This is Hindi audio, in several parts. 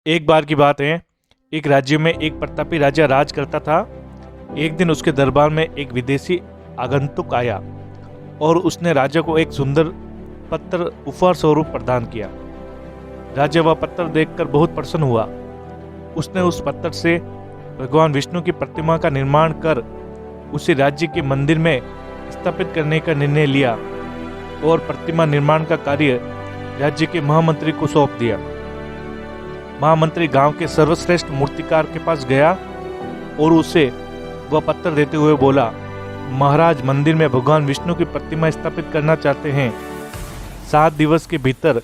एक बार की बात है, एक राज्य में एक प्रतापी राजा राज करता था। एक दिन उसके दरबार में एक विदेशी आगंतुक आया और उसने राजा को एक सुंदर पत्र उपहार स्वरूप प्रदान किया। राजा वह पत्र देखकर बहुत प्रसन्न हुआ। उसने उस पत्र से भगवान विष्णु की प्रतिमा का निर्माण कर उसे राज्य के मंदिर में स्थापित करने का निर्णय लिया और प्रतिमा निर्माण का कार्य राज्य के महामंत्री को सौंप दिया। महामंत्री गांव के सर्वश्रेष्ठ मूर्तिकार के पास गया और उसे वह पत्र देते हुए बोला, महाराज, मंदिर में भगवान विष्णु की प्रतिमा स्थापित करना चाहते हैं। 7 दिवस के भीतर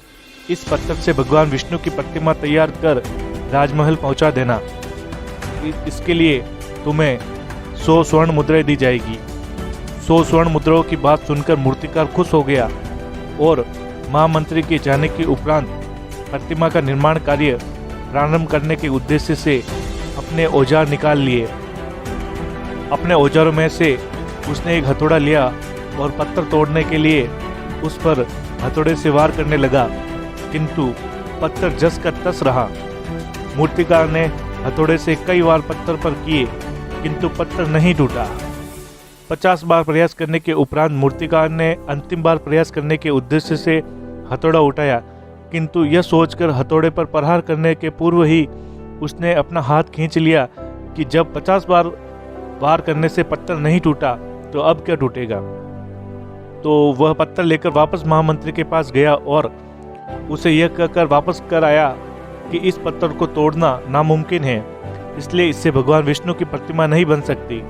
इस पत्र से भगवान विष्णु की प्रतिमा तैयार कर राजमहल पहुंचा देना। इसके लिए तुम्हें 100 स्वर्ण मुद्राएं दी जाएगी। 100 स्वर्ण मुद्राओं की बात सुनकर मूर्तिकार खुश हो गया और महामंत्री के जाने के उपरांत प्रतिमा का निर्माण कार्य प्रारंभ करने के उद्देश्य से अपने औजार निकाल लिए। अपने औजारों में से उसने एक हथौड़ा लिया और पत्थर तोड़ने के लिए उस पर हथौड़े से वार करने लगा, किंतु पत्थर जस का तस रहा। मूर्तिकार ने हथौड़े से कई बार पत्थर पर किए, किंतु पत्थर नहीं टूटा। 50 बार प्रयास करने के उपरांत मूर्तिकार ने अंतिम बार प्रयास करने के उद्देश्य से हथौड़ा उठाया, किंतु यह सोचकर हथौड़े पर प्रहार करने के पूर्व ही उसने अपना हाथ खींच लिया कि जब 50 बार वार करने से पत्थर नहीं टूटा तो अब क्या टूटेगा। तो वह पत्थर लेकर वापस महामंत्री के पास गया और उसे यह कहकर वापस कर आया कि इस पत्थर को तोड़ना नामुमकिन है, इसलिए इससे भगवान विष्णु की प्रतिमा नहीं बन सकती।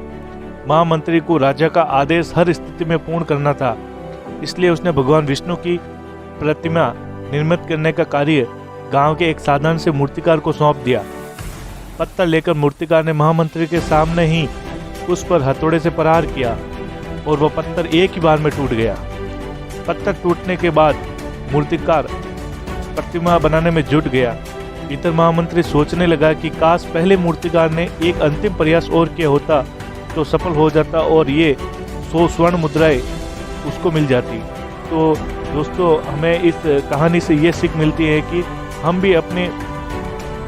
महामंत्री को राजा का आदेश हर स्थिति में पूर्ण करना था, इसलिए उसने भगवान विष्णु की प्रतिमा निर्मित करने का कार्य गांव के एक साधारण से मूर्तिकार को सौंप दिया। पत्थर लेकर मूर्तिकार ने महामंत्री के सामने ही उस पर हथौड़े से प्रहार किया और वह पत्थर एक ही बार में टूट गया। पत्थर टूटने के बाद मूर्तिकार प्रतिमा बनाने में जुट गया। इधर महामंत्री सोचने लगा कि काश पहले मूर्तिकार ने एक अंतिम प्रयास और किया होता तो सफल हो जाता और ये 100 स्वर्ण मुद्राएं उसको मिल जाती। तो दोस्तों, हमें इस कहानी से ये सीख मिलती है कि हम भी अपने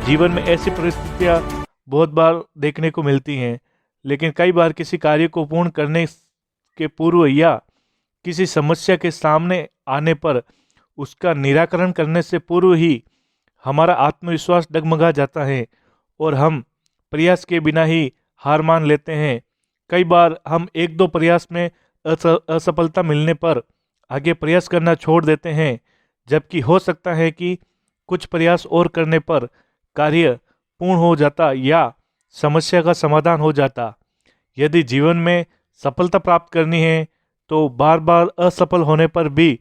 जीवन में ऐसी परिस्थितियां बहुत बार देखने को मिलती हैं, लेकिन कई बार किसी कार्य को पूर्ण करने के पूर्व या किसी समस्या के सामने आने पर उसका निराकरण करने से पूर्व ही हमारा आत्मविश्वास डगमगा जाता है और हम प्रयास के बिना ही हार मान लेते हैं। कई बार हम 1-2 प्रयास में असफलता मिलने पर आगे प्रयास करना छोड़ देते हैं, जबकि हो सकता है कि कुछ प्रयास और करने पर कार्य पूर्ण हो जाता या समस्या का समाधान हो जाता। यदि जीवन में सफलता प्राप्त करनी है तो बार बार असफल होने पर भी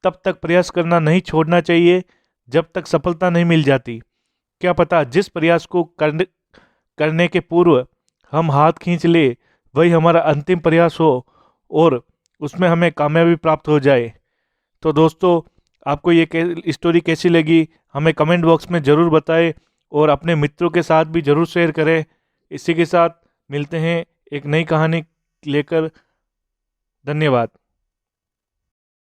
तब तक प्रयास करना नहीं छोड़ना चाहिए जब तक सफलता नहीं मिल जाती। क्या पता जिस प्रयास को करने के पूर्व हम हाथ खींच ले वही हमारा अंतिम प्रयास हो और उसमें हमें कामयाबी प्राप्त हो जाए। तो दोस्तों, आपको ये स्टोरी कैसी लगी हमें कमेंट बॉक्स में ज़रूर बताएं और अपने मित्रों के साथ भी ज़रूर शेयर करें। इसी के साथ मिलते हैं एक नई कहानी लेकर। धन्यवाद।